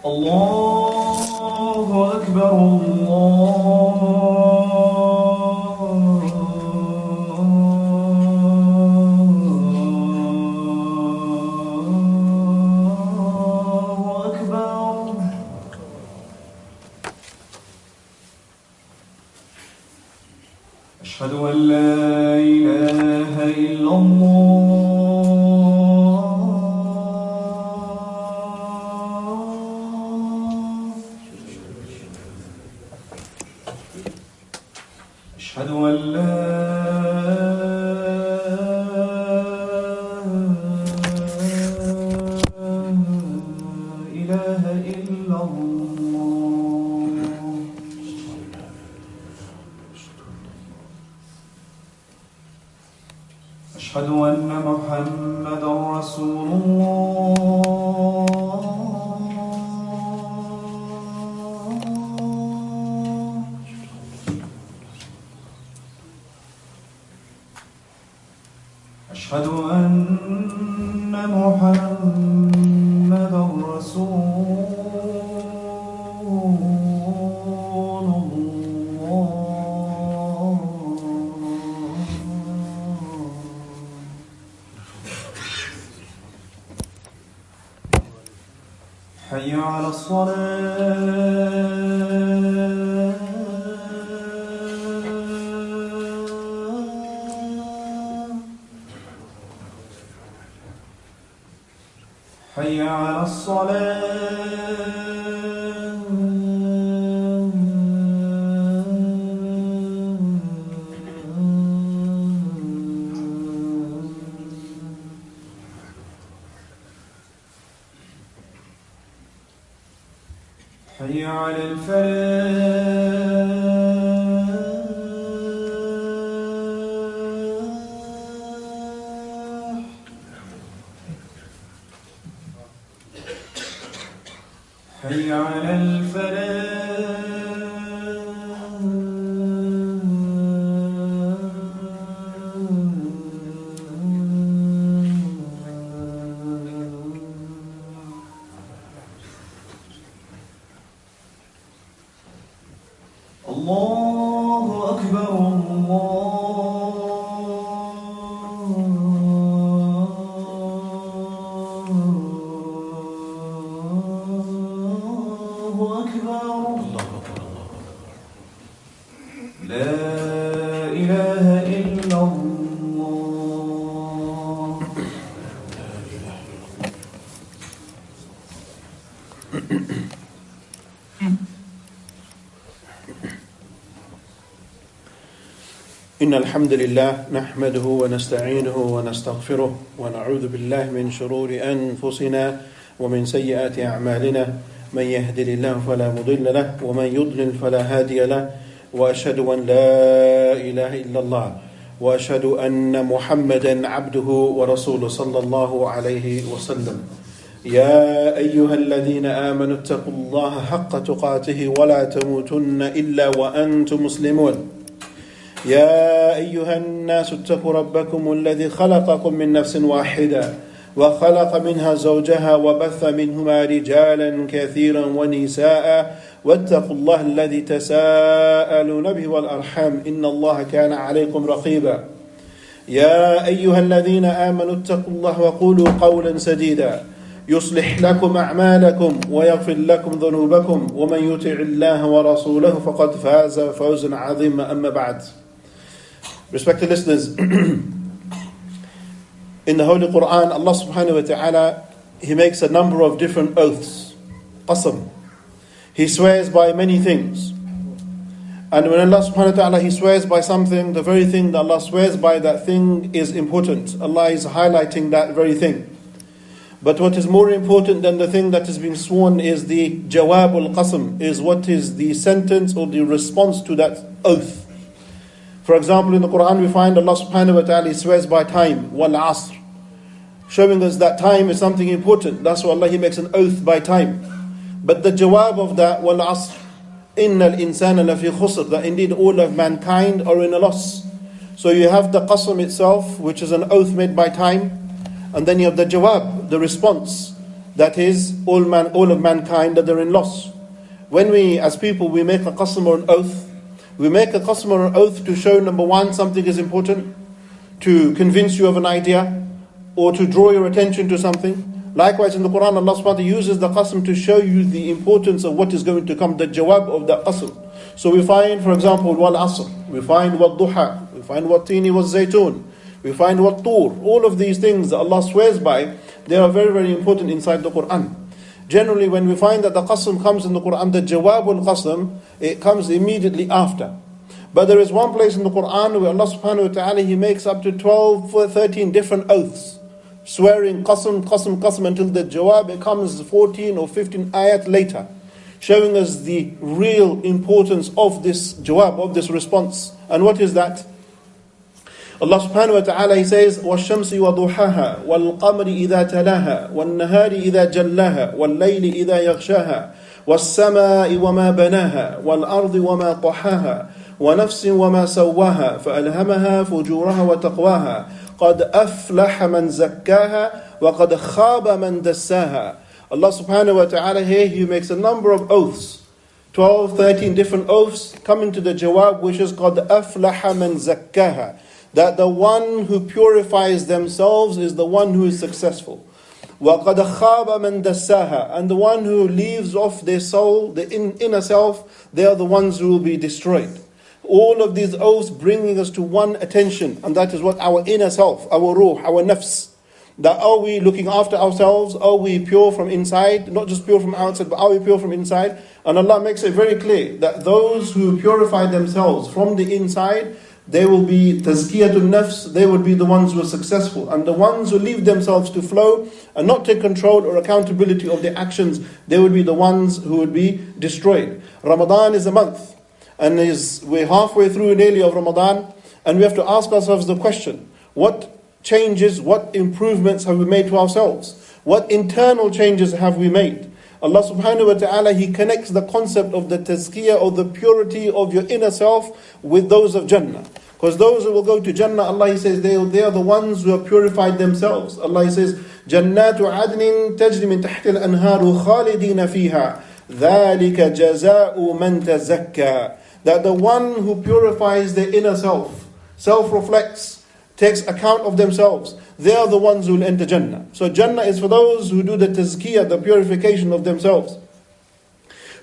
الله أكبر الله أكبر. أشهد أن لا إله إلا الله. أشهد أن لا إله إلا الله. أشهد أن محمدا رسول الله. أشهد أن محمدا رسول الله. حي على الصلاة. حي على الصلاة. حي على الفلاح. حي على الفلاح. الله أكبر الله أكبر. لا إله إلا الله. إن الحمد لله نحمده ونستعينه ونستغفره ونعوذ بالله من شرور أنفسنا ومن سيئات أعمالنا. من يهد الله فلا مضل له ومن يضلل فلا هادي له وأشهد أن لا إله إلا الله وأشهد أن محمدا عبده ورسوله صلى الله عليه وسلم. يا أيها الذين آمنوا اتقوا الله حق تقاته ولا تموتن إلا وأنتم مسلمون. يا أيها الناس اتقوا ربكم الذي خلقكم من نفس واحدة وخلق منها زوجها وبث منهما رجالا كثيرا ونساء واتقوا الله الذي تساءلون به والأرحام إن الله كان عليكم رقيبا. يا أيها الذين آمنوا اتقوا الله وقولوا قولا سديدا يصلح لكم أعمالكم ويغفر لكم ذنوبكم ومن يطع الله ورسوله فقد فاز فوزا عظيما. أما بعد. Respected listeners, in the Holy Quran, Allah subhanahu wa ta'ala, He makes a number of different oaths. Qasam. He swears by many things. And when Allah subhanahu wa ta'ala, He swears by something, the very thing that Allah swears by, that thing is important. Allah is highlighting that very thing. But what is more important than the thing that is being sworn is the jawab al-qasam, is what is the sentence or the response to that oath. For example, in the Quran we find Allah subhanahu wa ta'ala swears by time, wal asr, showing us that time is something important. That's why Allah He makes an oath by time. But the jawab of that, wal asr, innal insana lafi khusr, that indeed all of mankind are in a loss. So you have the qasam itself, which is an oath made by time, and then you have the jawab, the response, that is, all of mankind, that they're in loss. When we, as people, we make a qasam or an oath, we make a qasam or an oath to show, number one, something is important, to convince you of an idea, or to draw your attention to something. Likewise, in the Quran, Allah subhanahu wa ta'ala uses the qasam to show you the importance of what is going to come, the jawab of the qasam. So we find, for example, wal asr, we find wal duha, we find wat tini wal zaytun, we find wat tur. All of these things that Allah swears by, they are very, very important inside the Quran. Generally, when we find that the qasam comes in the Quran, the jawab al-qasam, it comes immediately after. But there is one place in the Quran where Allah subhanahu wa ta'ala, He makes up to 12 or 13 different oaths, swearing qasam, qasam, qasam, until the jawab, it comes 14 or 15 ayat later, showing us the real importance of this jawab, of this response. And what is that? Allah subhanahu wa ta'ala, He says, وَالشَّمْسِ وَضُحَاهَا وَالْقَمَرِ إِذَا تَلَاهَا وَالنَّهَارِ إِذَا جَلَّاهَا وَاللَّيْلِ إِذَا يَغْشَاهَا وَالسَّمَاءِ وَمَا بَنَاهَا وَالْأَرْضِ وَمَا طَحَاهَا وَنَفْسٍ وَمَا سَوَّاهَا فَأَلْهَمَهَا فُجُورَهَا وَتَقْوَاهَا قَدْ أَفْلَحَ مَنْ زَكَّاهَا وَقَدْ خَابَ مَنْ دَسَّاهَا. Allah subhanahu wa ta'ala here, He makes a number of oaths, 12, 13 different oaths, coming to the jawab, which is called أَفْلَحَ مَنْ زَكَّاهَا, that the one who purifies themselves is the one who is successful. وَقَدْ خَابَ مَنْ دَسَّاهَا, and the one who leaves off their soul, the inner self, they are the ones who will be destroyed. All of these oaths bringing us to one attention, and that is what our inner self, our ruh, our nafs. That are we looking after ourselves? Are we pure from inside? Not just pure from outside, but are we pure from inside? And Allah makes it very clear that those who purify themselves from the inside, they will be tazkiyatul nafs, they will be the ones who are successful. And the ones who leave themselves to flow and not take control or accountability of their actions, they will be the ones who would be destroyed. Ramadan is a month, and we're halfway through nearly of Ramadan, and we have to ask ourselves the question, what changes, what improvements have we made to ourselves? What internal changes have we made? Allah subhanahu wa ta'ala, He connects the concept of the tazkiyah, or the purity of your inner self, with those of Jannah. Because those who will go to Jannah, Allah, He says, they are the ones who have purified themselves. Allah, He says, جَنَّاتُ عَدْنٍ تَجْرِي مِنْ تَحْتِ الْأَنْهَارُ خَالِدِينَ فِيهَا ذَلِكَ جَزَاءُ مَنْ تَزَكَّى. That the one who purifies their inner self, self-reflects, takes account of themselves, they are the ones who will enter Jannah. So Jannah is for those who do the tazkiyah, the purification of themselves.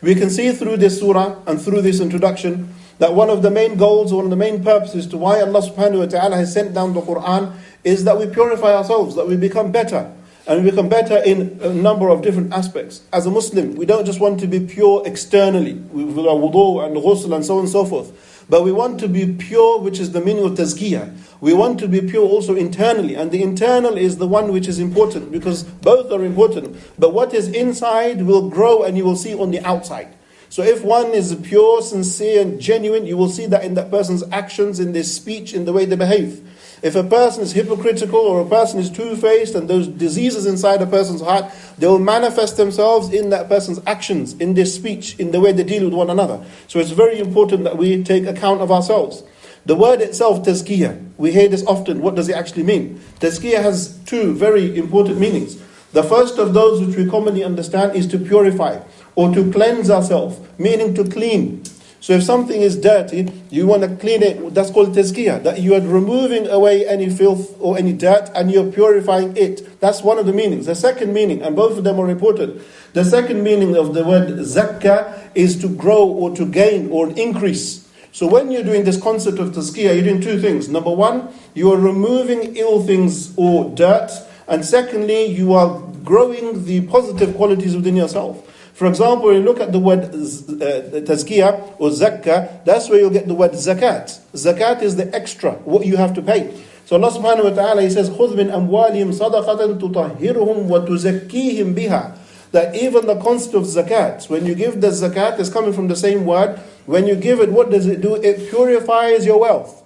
We can see through this surah and through this introduction that one of the main goals, one of the main purposes to why Allah subhanahu wa ta'ala has sent down the Quran is that we purify ourselves, that we become better. And we become better in a number of different aspects. As a Muslim, we don't just want to be pure externally, with our wudu and ghusl and so on and so forth. But we want to be pure, which is the meaning of tazkiyah. We want to be pure also internally. And the internal is the one which is important, because both are important. But what is inside will grow, and you will see on the outside. So if one is pure, sincere and genuine, you will see that in that person's actions, in their speech, in the way they behave. If a person is hypocritical, or a person is two-faced, and those diseases inside a person's heart, they will manifest themselves in that person's actions, in their speech, in the way they deal with one another. So it's very important that we take account of ourselves. The word itself, tazkiyah, we hear this often. What does it actually mean? Tazkiyah has two very important meanings. The first of those which we commonly understand is to purify, or to cleanse ourselves, meaning to clean. So if something is dirty, you want to clean it, that's called tazkiyah. That you are removing away any filth or any dirt, and you're purifying it. That's one of the meanings. The second meaning, and both of them are important, the second meaning of the word zakka is to grow, or to gain, or increase. So when you're doing this concept of tazkiyah, you're doing two things. Number one, you are removing ill things or dirt. And secondly, you are growing the positive qualities within yourself. For example, when you look at the word tazkiyah or zakka, that's where you'll get the word zakat. Zakat is the extra, what you have to pay. So Allah subhanahu wa ta'ala, He says, خُذْ مِنْ أَمْوَالِهِمْ صَدَقَةً تُطَهِّرُهُمْ وَتُزَكِّيهِمْ بِهَا. That even the concept of zakat, when you give the zakat, is coming from the same word. When you give it, what does it do? It purifies your wealth.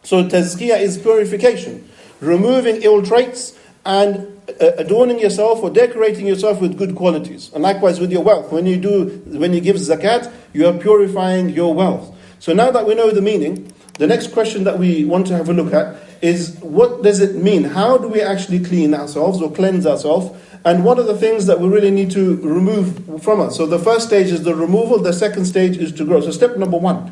So tazkiyah is purification, removing ill traits and adorning yourself or decorating yourself with good qualities. And likewise with your wealth. When you give zakat, you are purifying your wealth. So now that we know the meaning, the next question that we want to have a look at is what does it mean? How do we actually clean ourselves or cleanse ourselves? And what are the things that we really need to remove from us? So the first stage is the removal, the second stage is to grow. So step number one,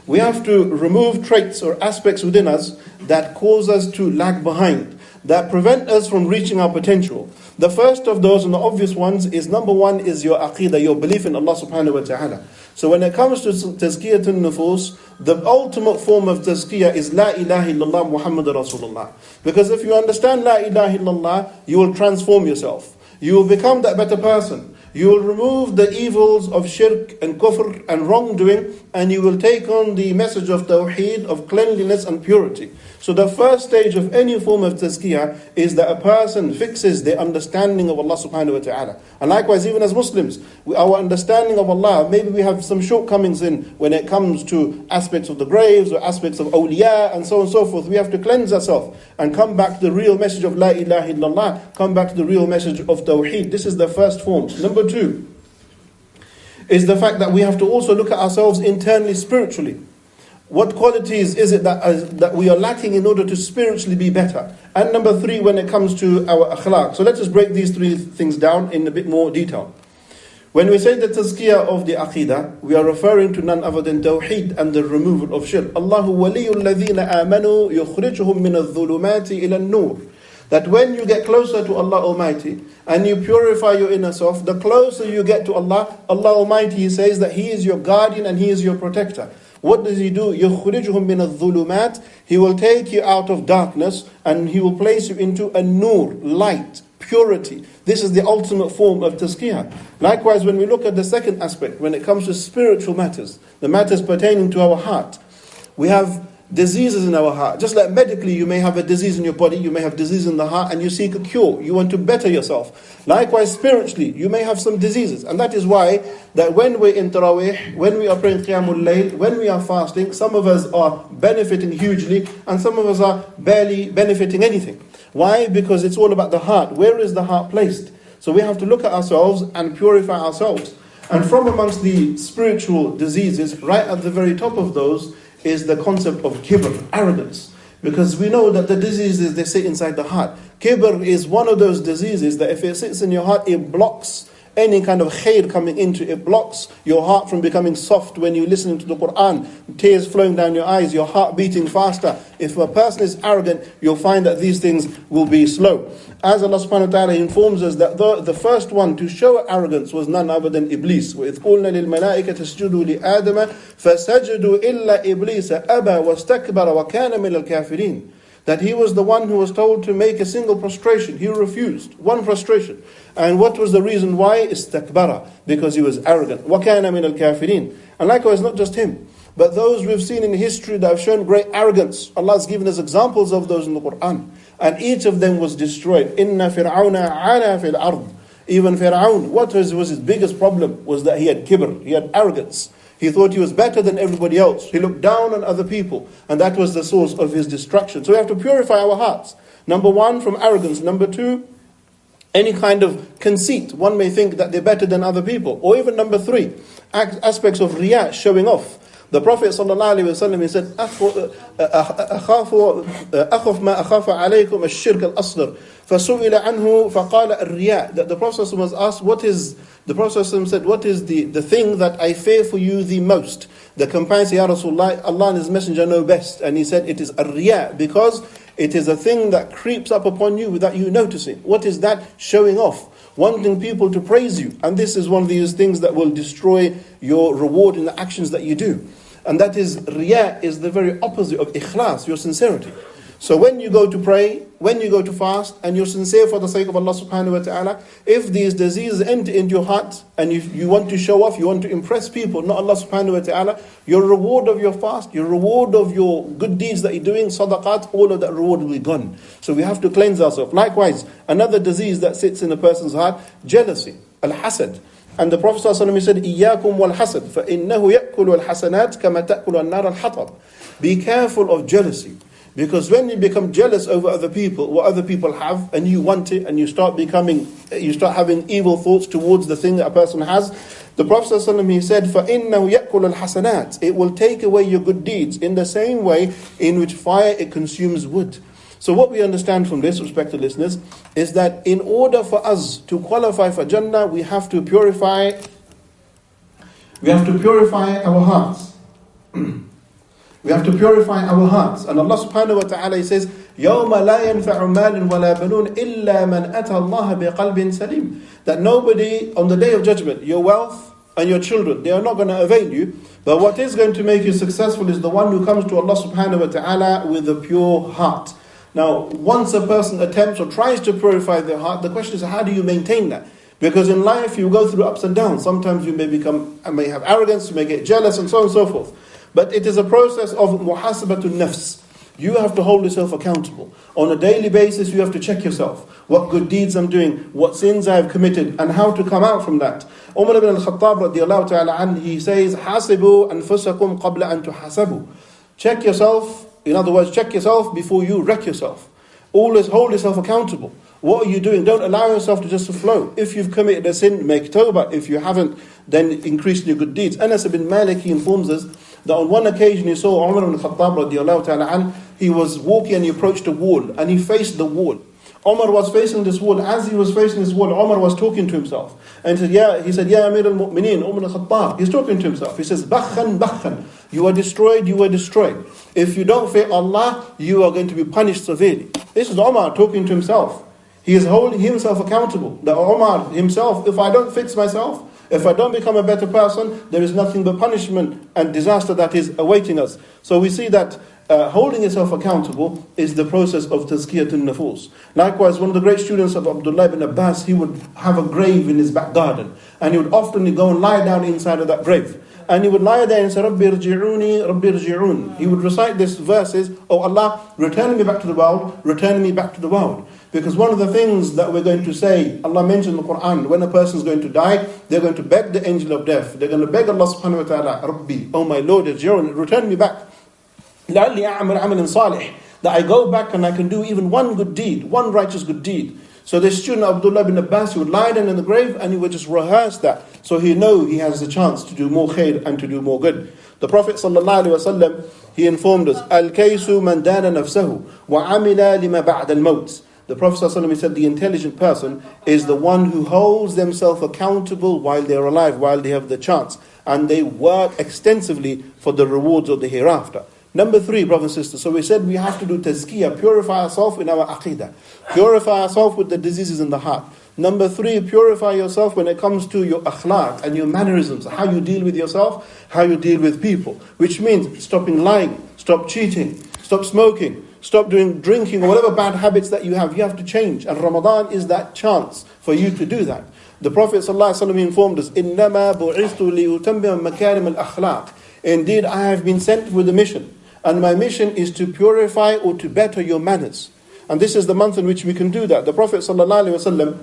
we have to remove traits or aspects within us that cause us to lag behind, that prevent us from reaching our potential. The first of those and the obvious ones is, number one is your aqidah, your belief in Allah subhanahu wa ta'ala. So when it comes to tazkiyatun nufus, the ultimate form of tazkiyah is La ilaha illallah Muhammadur Rasulullah. Because if you understand La ilaha illallah, you will transform yourself. You will become that better person. You will remove the evils of shirk and kufr and wrongdoing, and you will take on the message of tawheed, of cleanliness and purity. So the first stage of any form of tazkiyah is that a person fixes their understanding of Allah subhanahu wa ta'ala. And likewise, even as Muslims, our understanding of Allah, maybe we have some shortcomings in when it comes to aspects of the graves or aspects of awliya and so on and so forth. We have to cleanse ourselves and come back to the real message of La ilaha illallah, come back to the real message of tawheed. This is the first form. Number two is the fact that we have to also look at ourselves internally, spiritually. What qualities is it that we are lacking in order to spiritually be better? And number three, when it comes to our akhlaq. So let's just break these three things down in a bit more detail. When we say the tazkiyah of the aqidah, we are referring to none other than tawheed and the removal of shirk. Allahu waliyul ladhina amanu yukhrijuhum min adh-dhulumati ila an-nur. That when you get closer to Allah Almighty and you purify your inner self, the closer you get to Allah, Allah Almighty, He says that He is your guardian and He is your protector. What does He do? يُخْرِجُهُم مِّنَ الظُّلُمَاتِ. He will take you out of darkness and He will place you into a nur, light, purity. This is the ultimate form of tazkiyah. Likewise, when we look at the second aspect, when it comes to spiritual matters, the matters pertaining to our heart, we have diseases in our heart. Just like medically, you may have a disease in your body, you may have disease in the heart, and you seek a cure. You want to better yourself. Likewise, spiritually, you may have some diseases. And that is why that when we're in Tarawih, when we are praying Qiyamul Layl, when we are fasting, some of us are benefiting hugely, and some of us are barely benefiting anything. Why? Because it's all about the heart. Where is the heart placed? So we have to look at ourselves and purify ourselves. And from amongst the spiritual diseases, right at the very top of those, is the concept of kibr, arrogance. Because we know that the diseases, they sit inside the heart. Kibr is one of those diseases that if it sits in your heart, it blocks any kind of khair coming into it. It blocks your heart from becoming soft when you're listening to the Quran, tears flowing down your eyes, your heart beating faster. If a person is arrogant, you'll find that these things will be slow. As Allah subhanahu wa ta'ala informs us that the first one to show arrogance was none other than Iblis. وَإِذْ قُلْنَا لِلْمَلَائِكَةِ اسْجُدُوا لِآدَمَ فَسَجَدُوا إِلَّا إِبْلِيسَ أَبَى وَاسْتَكْبَرَ وَكَانَ مِنَ الْكَافِرِينَ. That he was the one who was told to make a single prostration. He refused. One prostration. And what was the reason why? Istakbara. Because he was arrogant. وَكَانَ مِنَ الْكَافِرِينَ. And likewise, not just him, but those we've seen in history that have shown great arrogance. Allah has given us examples of those in the Quran. And each of them was destroyed. إِنَّ فِرْعَوْنَ عَلَى فِي الْأَرْضِ. Even Fir'aun, what was his biggest problem? Was that he had kibr, he had arrogance. He thought he was better than everybody else. He looked down on other people. And that was the source of his destruction. So we have to purify our hearts. Number one, from arrogance. Number two, any kind of conceit. One may think that they're better than other people. Or even number three, aspects of riyah, showing off. The Prophet ﷺ, he said, أَخَفْ مَا أَخَافَ عَلَيْكُمْ الشِّرْكَ الْأَصْغَرِ فَسُئِلَ عَنْهُ فَقَالَ الرِّيَاء. That the Prophet was asked, the Prophet said, what is the thing that I fear for you the most? The companions said, Ya Rasulullah, Allah and His Messenger know best. And he said, it is ar-riya, because it is a thing that creeps up upon you without you noticing. What is that? Showing off. Wanting people to praise you. And this is one of these things that will destroy your reward in the actions that you do. And that is, riya is the very opposite of ikhlas, your sincerity. So when you go to pray, when you go to fast, and you're sincere for the sake of Allah subhanahu wa ta'ala, if these diseases enter into your heart, and you want to show off, you want to impress people, not Allah subhanahu wa ta'ala, your reward of your fast, your reward of your good deeds that you're doing, sadaqat, all of that reward will be gone. So we have to cleanse ourselves. Likewise, another disease that sits in a person's heart, jealousy, al-hasad. And the Prophet ﷺ said, إِيَّاكُمْ وَالْحَسَدْ فَإِنَّهُ يَأْكُلُ الْحَسَنَاتِ كَمَا تَأْكُلُ النَّارَ الْحَطَبِ. Be careful of jealousy. Because when you become jealous over other people, what other people have, and you want it, and you start having evil thoughts towards the thing that a person has, the Prophet ﷺ, he said, فَإِنَّهُ يَأْكُلُ الْحَسَنَاتِ. It will take away your good deeds in the same way in which fire, it consumes wood. So what we understand from this, respected listeners, is that in order for us to qualify for Jannah, we have to purify our hearts. We have to purify our hearts. And Allah subhanahu wa ta'ala says, يَوْمَ لَا يَنْفَعُ مَالٌ وَلَا بَنُونَ إِلَّا مَنْ أَتَى اللَّهَ بِقَلْبٍ سَلِيمٍ. That nobody on the day of judgment, your wealth and your children, they are not going to avail you. But what is going to make you successful is the one who comes to Allah subhanahu wa ta'ala with a pure heart. Now, once a person attempts or tries to purify their heart, the question is, how do you maintain that? Because in life, you go through ups and downs. Sometimes you may have arrogance, you may get jealous, and so on and so forth. But it is a process of muhasabatun nafs. You have to hold yourself accountable. On a daily basis, you have to check yourself. What good deeds I'm doing, what sins I have committed, and how to come out from that. Umar ibn al-Khattab radiyallahu ta'ala anhu, he says, حَاسِبُوا أَنفُسَكُمْ قَبْلَ أَن تُحَاسَبُوا. Check yourself. In other words, check yourself before you wreck yourself. Always hold yourself accountable. What are you doing? Don't allow yourself to just flow. If you've committed a sin, make tawbah. If you haven't, then increase your good deeds. Anas ibn Malik, he informs us that on one occasion he saw Umar ibn Khattab radiyallahu ta'ala anhu, he was walking and he approached a wall and he faced the wall. Umar was facing this wall. As he was facing this wall, Umar was talking to himself. And he said, Ya Amir al-Mu'mineen, Umar al-Khattab. He's talking to himself. He says, Bakhan, Bakhan. You are destroyed, you are destroyed. If you don't fear Allah, you are going to be punished severely. This is Umar talking to himself. He is holding himself accountable. That Umar himself, if I don't fix myself, if I don't become a better person, there is nothing but punishment and disaster that is awaiting us. So we see that holding yourself accountable is the process of tazkiyatun nufus. Likewise, one of the great students of Abdullah ibn Abbas, he would have a grave in his back garden. And he would often go and lie down inside of that grave. And he would lie there and say, Rabbi irji'uni, Rabbi irji'un. He would recite these verses, Oh Allah, return me back to the world, return me back to the world. Because one of the things that we're going to say, Allah mentioned in the Quran, when a person is going to die, they're going to beg the angel of death. They're going to beg Allah subhanahu wa ta'ala, Rabbi, oh my Lord, irji'un, return me back. لَعَلِّي أَعْمَلْ عَمَلٍ صَالِحٍ. That I go back and I can do even one good deed, one righteous good deed. So this student Abdullah ibn Abbas, he would lie down in the grave and he would just rehearse that. So he know he has the chance to do more khair and to do more good. The Prophet ﷺ, he informed us, Al-Kaysu man dana nafsahu wa amila lima ba'da al-mawt. The Prophet ﷺ, he said, the intelligent person is the one who holds themselves accountable while they're alive, while they have the chance. And they work extensively for the rewards of the hereafter. Number 3, brothers and sisters, so we said we have to do tazkiyah, purify ourselves in our aqidah. Purify ourselves with the diseases in the heart. Number 3, purify yourself when it comes to your akhlaq and your mannerisms, how you deal with yourself, how you deal with people. Which means stopping lying, stop cheating, stop smoking, stop doing drinking or whatever bad habits that you have to change. And Ramadan is that chance for you to do that. The Prophet ﷺ informed us, إِنَّمَا بُعِثْتُ لِيُتَمِّمَ مَكَارِمَ الْأَخْلَاقِ. Indeed, I have been sent with a mission. And my mission is to purify or to better your manners. And this is the month in which we can do that. The Prophet ﷺ,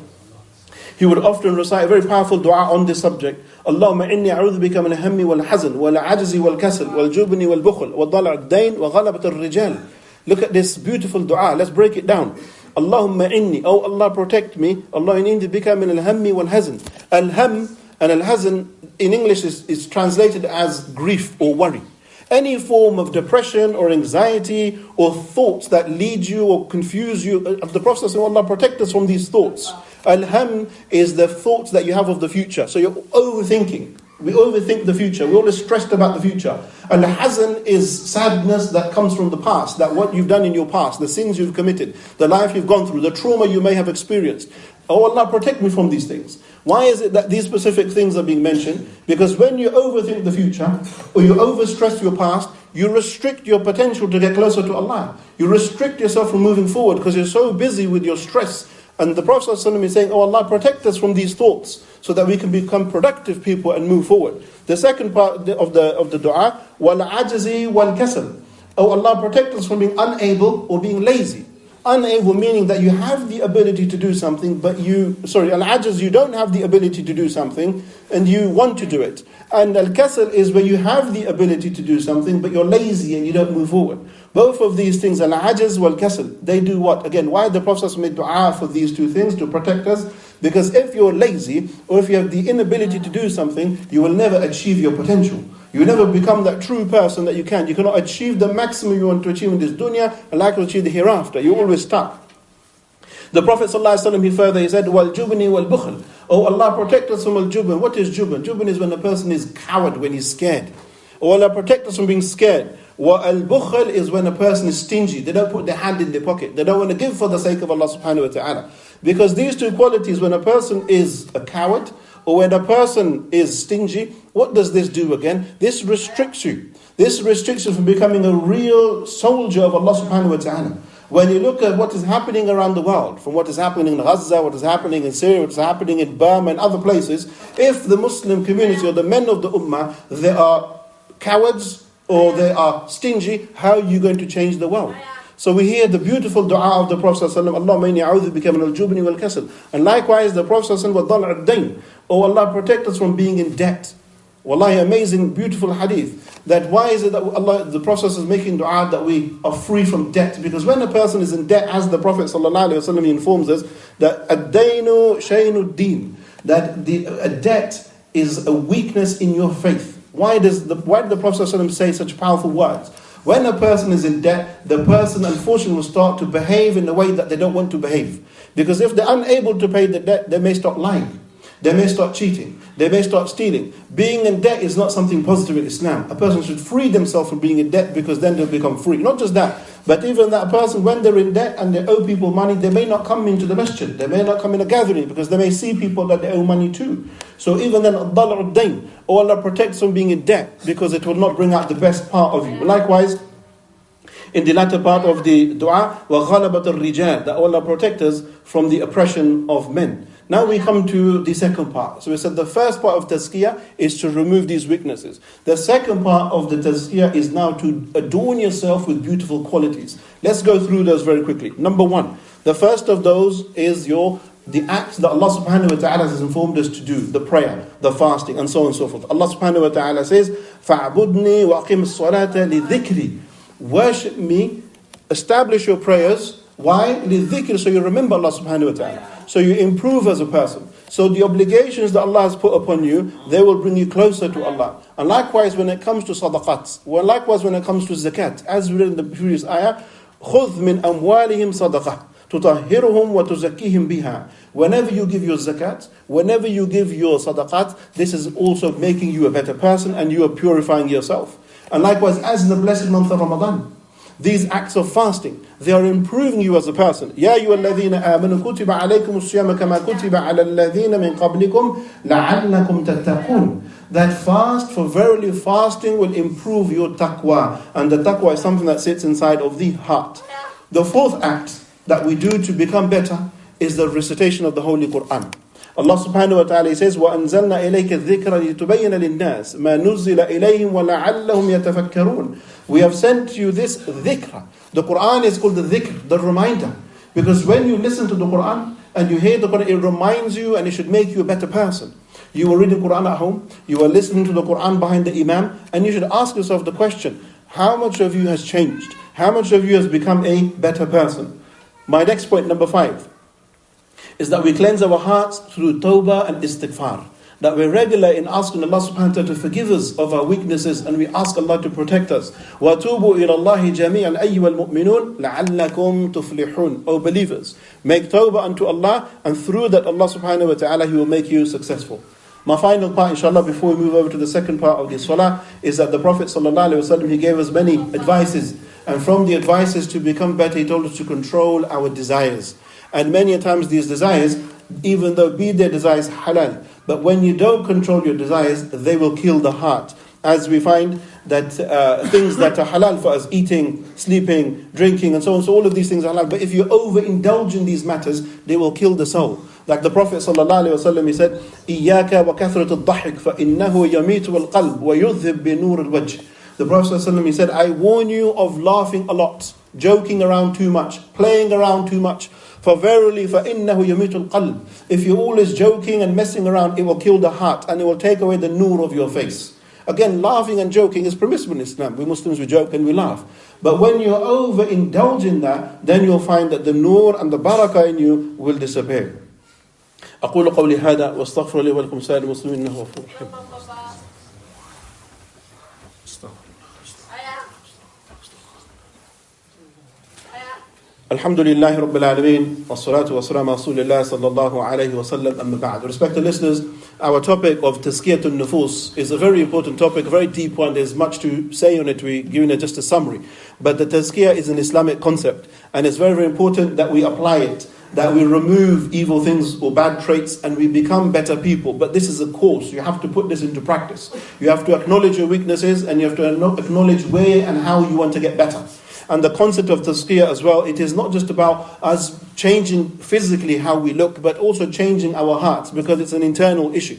he would often recite a very powerful dua on this subject. Allahumma inni a'udhu bika min al-hammi wal-hazan wal-'ajzi wal-kasal wal-jubni wal-bukhl wal-dala' ad-dayn wa ghalabat ar-rijal. Look at this beautiful dua. Let's break it down. Allahumma inni, oh Allah, protect me. Allah inni bika min al-hammi wal-hazan. Al-ham and al-hazan in English is translated as grief or worry. Any form of depression or anxiety or thoughts that lead you or confuse you. The Prophet says, Allah, protect us from these thoughts. Al-ham is the thoughts that you have of the future. So you're overthinking. We overthink the future. We're always stressed about the future. Al-hazan is sadness that comes from the past, that what you've done in your past, the sins you've committed, the life you've gone through, the trauma you may have experienced. Oh Allah, protect me from these things. Why is it that these specific things are being mentioned? Because when you overthink the future, or you overstress your past, you restrict your potential to get closer to Allah. You restrict yourself from moving forward because you're so busy with your stress. And the Prophet ﷺ is saying, oh Allah, protect us from these thoughts so that we can become productive people and move forward. The second part of the dua, wal-'ajzi wal-kasal. Oh Allah, protect us from being unable or being lazy. Unable meaning that you have the ability to do something, but al-'ajz, you don't have the ability to do something and you want to do it. And al-kasal is where you have the ability to do something, but you're lazy and you don't move forward. Both of these things, al-'ajz wal-kasal, they do what? Again, why the Prophet made dua for these two things? To protect us. Because if you're lazy, or if you have the inability to do something, you will never achieve your potential. You never become that true person that you can. You cannot achieve the maximum you want to achieve in this dunya and likely achieve the hereafter. You're always stuck. The Prophet ﷺ, he said, وَالْجُبْنِ وَالْبُخْلِ. Oh Allah, protect us from al-jubn. What is jubn? Jubn is when a person is coward, when he's scared. Oh Allah, protect us from being scared. Al-bukhl is when a person is stingy. They don't put their hand in their pocket. They don't want to give for the sake of Allah subhanahu wa ta'ala. Because these two qualities, when a person is a coward or when a person is stingy, what does this do again? This restricts you. This restricts you from becoming a real soldier of Allah subhanahu wa ta'ala. When you look at what is happening around the world, from what is happening in Gaza, what is happening in Syria, what is happening in Burma and other places, if the Muslim community or the men of the Ummah, they are cowards or they are stingy, how are you going to change the world? So we hear the beautiful dua of the Prophet ﷺ, Allahumma inni a'udhu bika min al-jubni wal-kasal. And likewise the Prophet ﷺ, وَضَلْعَ الدَّيْنِ. Oh Allah, protect us from being in debt. Wallahi, amazing, beautiful hadith. That why is it that Allah, the Prophet is making dua that we are free from debt? Because when a person is in debt, as the Prophet ﷺ informs us, that ad-daynu shaynu din, that a debt is a weakness in your faith. Why did the Prophet ﷺ say such powerful words? When a person is in debt, the person unfortunately will start to behave in a way that they don't want to behave. Because if they're unable to pay the debt, they may start lying. They may start cheating. They may start stealing. Being in debt is not something positive in Islam. A person should free themselves from being in debt because then they'll become free. Not just that, but even that person, when they're in debt and they owe people money, they may not come into the masjid. They may not come in a gathering because they may see people that they owe money to. So even then, ad-dal'u ad-dayn, Allah protects from being in debt because it will not bring out the best part of you. Likewise, in the latter part of the dua, وَغَلَبَةَ الرِّجَالِ, that Allah protect us from the oppression of men. Now we come to the second part. So we said the first part of tazkiyah is to remove these weaknesses. The second part of the tazkiyah is now to adorn yourself with beautiful qualities. Let's go through those very quickly. Number one, the first of those is the acts that Allah subhanahu wa ta'ala has informed us to do, the prayer, the fasting, and so on and so forth. Allah subhanahu wa ta'ala says, فَعْبُدْنِي وَأَقِمِ الصَّلَاةَ لِذِكْرِ. Worship me, establish your prayers. Why? لِذِكْرِ, so you remember Allah subhanahu wa ta'ala. So you improve as a person. So the obligations that Allah has put upon you, they will bring you closer to Allah. And likewise when it comes to sadaqat, likewise when it comes to zakat, as we read in the previous ayah, خُذْ مِنْ أَمْوَالِهِمْ صَدَقَةً تُطَهِّرُهُمْ وَتُزَكِّيهِمْ بِهَا. Whenever you give your zakat, whenever you give your sadaqat, this is also making you a better person and you are purifying yourself. And likewise, as in the blessed month of Ramadan, these acts of fasting, they are improving you as a person. يَا أَيُّهَا الَّذِينَ آمَنُوا كُتِبَ عَلَيْكُمُ الصِّيَامُ كَمَا كُتِبَ عَلَى الَّذِينَ مِنْ قَبْلِكُمْ لَعَلَّكُمْ تَتَّقُونَ. That fast, for verily fasting will improve your taqwa. And the taqwa is something that sits inside of the heart. The fourth act that we do to become better is the recitation of the Holy Quran. Allah subhanahu wa ta'ala says, وَأَنزَلْنَا إِلَيْكَ الذِّكْرَ لِتُبَيِّنَ لِلنَّاسِ مَا نُزِّلَ إِلَيْهِمْ وَلَعَلَّهُمْ يَتَفَكَّرُونَ. We have sent you this dhikr. The Quran is called the dhikr, the reminder. Because when you listen to the Quran and you hear the Quran, it reminds you and it should make you a better person. You are reading Quran at home, you are listening to the Quran behind the Imam, and you should ask yourself the question, how much of you has changed? How much of you has become a better person? My next point, number 5, is that we cleanse our hearts through tawbah and istighfar. That we're regular in asking Allah subhanahu wa ta'ala to forgive us of our weaknesses and we ask Allah to protect us. وَتُوبُوا إِلَى اللَّهِ جَمِيعًا أَيُّهَا الْمُؤْمِنُونَ لَعَلَّكُمْ تُفْلِحُونَ. O believers, make tawbah unto Allah, and through that Allah subhanahu wa ta'ala, He will make you successful. My final part, inshallah, before we move over to the second part of the salah, is that the Prophet sallallahu alaihi wasallam, he gave us many advices. And from the advices to become better, he told us to control our desires. And many a times these desires, even though be their desires halal, but when you don't control your desires, they will kill the heart. As we find that things that are halal for us, eating, sleeping, drinking, and so on, so all of these things are halal. But if you overindulge in these matters, they will kill the soul. Like the Prophet ﷺ, he said, إِيَّاكَ وَكَثْرَةَ الضَّحِكِ فَإِنَّهُ يَمِيتُ الْقَلْبِ وَيُذْهِبْ بِنُورِ الْوَجْهِ. The Prophet ﷺ, he said, I warn you of laughing a lot, joking around too much, playing around too much. For verily, فَإِنَّهُ يَمِيتُ الْقَلْبِ. If you're always joking and messing around, it will kill the heart and it will take away the nur of your face. Again, laughing and joking is permissible in Islam. We Muslims, we joke and we laugh. But when you overindulge in that, then you'll find that the nur and the barakah in you will disappear. أقول قولي هذا واستغفر لي ولكم سائر المسلمين إنه غفور رحيم. Alhamdulillahi Rabbil Alameen, wassalatu wassalamu Rasulillah sallallahu alayhi wa sallam, amma ba'd. Respected listeners, our topic of Tazkiyatun Nufus is a very important topic, a very deep one. There's much to say on it. We're giving it just a summary. But the Tazkiyah is an Islamic concept, and it's very, very important that we apply it, that we remove evil things or bad traits, and we become better people. But this is a course. You have to put this into practice. You have to acknowledge your weaknesses, and you have to acknowledge where and how you want to get better. And the concept of tazkiyah as well, it is not just about us changing physically how we look, but also changing our hearts, because it's an internal issue.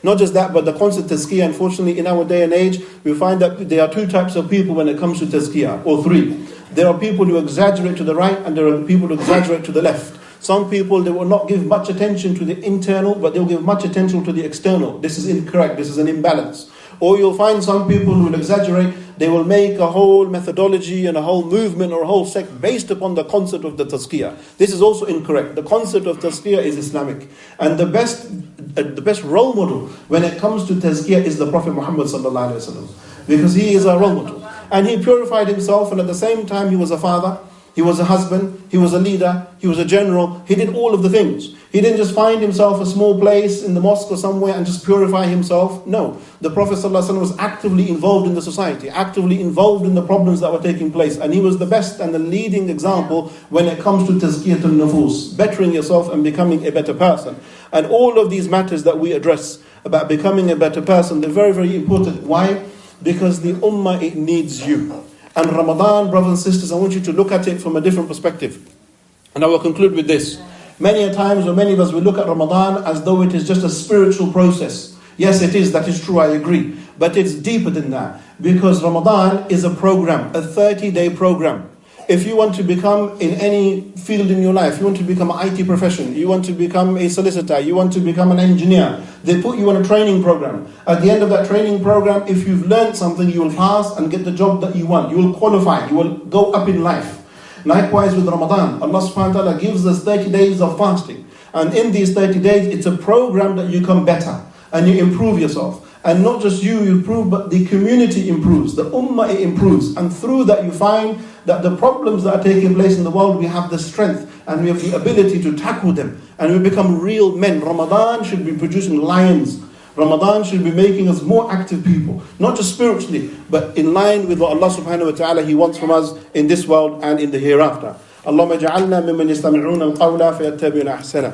Not just that, but the concept of tazkiyah, unfortunately, in our day and age, we find that there are two types of people when it comes to tazkiyah, or three. There are people who exaggerate to the right, and there are people who exaggerate to the left. Some people, they will not give much attention to the internal, but they'll give much attention to the external. This is incorrect, this is an imbalance. Or you'll find some people who will exaggerate, they will make a whole methodology and a whole movement or a whole sect based upon the concept of the tazkiyah. This is also incorrect. The concept of tazkiyah is Islamic. And the best role model when it comes to tazkiyah is the Prophet Muhammad sallallahu alaihi wasallam, because he is our role model. And he purified himself, and at the same time he was a father, he was a husband, he was a leader, he was a general. He did all of the things. He didn't just find himself a small place in the mosque or somewhere and just purify himself. No, the Prophet ﷺ was actively involved in the society, actively involved in the problems that were taking place. And he was the best and the leading example when it comes to tazkiyatun nufus, bettering yourself and becoming a better person. And all of these matters that we address about becoming a better person, they're very, very important. Why? Because the ummah, it needs you. And Ramadan, brothers and sisters, I want you to look at it from a different perspective. And I will conclude with this. Many a times, or many of us, we look at Ramadan as though it is just a spiritual process. Yes, it is, that is true, I agree. But it's deeper than that. Because Ramadan is a program, a 30-day program. If you want to become in any field in your life, you want to become an IT profession, you want to become a solicitor, you want to become an engineer, they put you on a training program. At the end of that training program, if you've learned something, you will pass and get the job that you want. You will qualify, you will go up in life. Likewise with Ramadan, Allah subhanahu wa ta'ala gives us 30 days of fasting. And in these 30 days, it's a program that you become better and you improve yourself. And not just you improve, but the community improves, the ummah it improves. And through that you find that the problems that are taking place in the world, we have the strength and we have the ability to tackle them. And we become real men. Ramadan should be producing lions. Ramadan should be making us more active people. Not just spiritually, but in line with what Allah subhanahu wa ta'ala, He wants from us in this world and in the hereafter. اللهم اجعلنا ممن يستمعون القول فيتبعون أحسنه.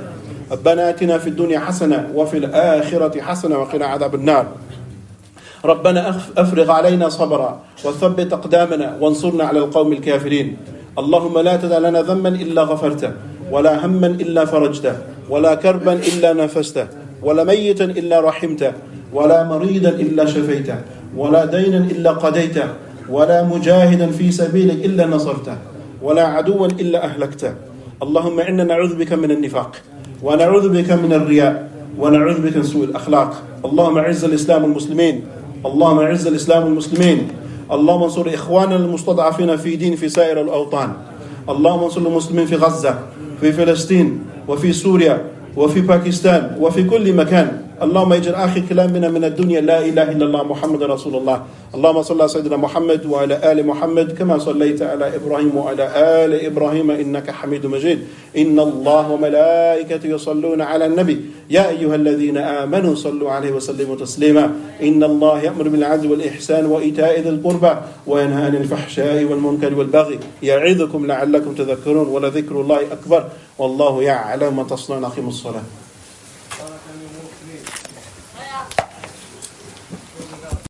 ربنا آتنا في الدنيا حسنة وفي الآخرة حسنة وقنا عذاب النار. ربنا أفرغ علينا صبرا وثبت أقدامنا وانصرنا على القوم الكافرين. اللهم لا تدع لنا ذنبا إلا غفرته ولا هما إلا فرجته ولا كربا إلا نفسته ولا ميتا إلا رحمته ولا مريضا إلا شفيته ولا دينا إلا قضيته ولا مجاهدا في سبيلك إلا نصرته ولا عدوا إلا أهلكته. اللهم إنا نعوذ بك من النفاق ونعوذ بك من الرياء ونعوذ بك من سوء الأخلاق. اللهم أعز الإسلام والمسلمين. اللهم أعز الإسلام والمسلمين. اللهم انصر إخواننا المستضعفين في دين في سائر الأوطان. اللهم انصر المسلمين في غزة، في فلسطين، وفي سوريا، وفي باكستان، وفي كل مكان. اللهم اجعل آخر كلامنا من الدنيا لا إله إلا الله محمد رسول الله. اللهم صل على سيدنا محمد وعلى آل محمد كما صليت على إبراهيم وعلى آل إبراهيم إنك حميد مجيد. إن الله وملائكته يصلون على النبي يا أيها الذين آمنوا صلوا عليه وسلموا تسليما. إن الله يأمر بالعدل والإحسان وإيتاء ذي القربى وينهى عن الفحشاء والمنكر والبغي يعظكم لعلكم تذكرون ولذكر الله أكبر والله يعلم ما تصنعون. أقيموا الصلاة.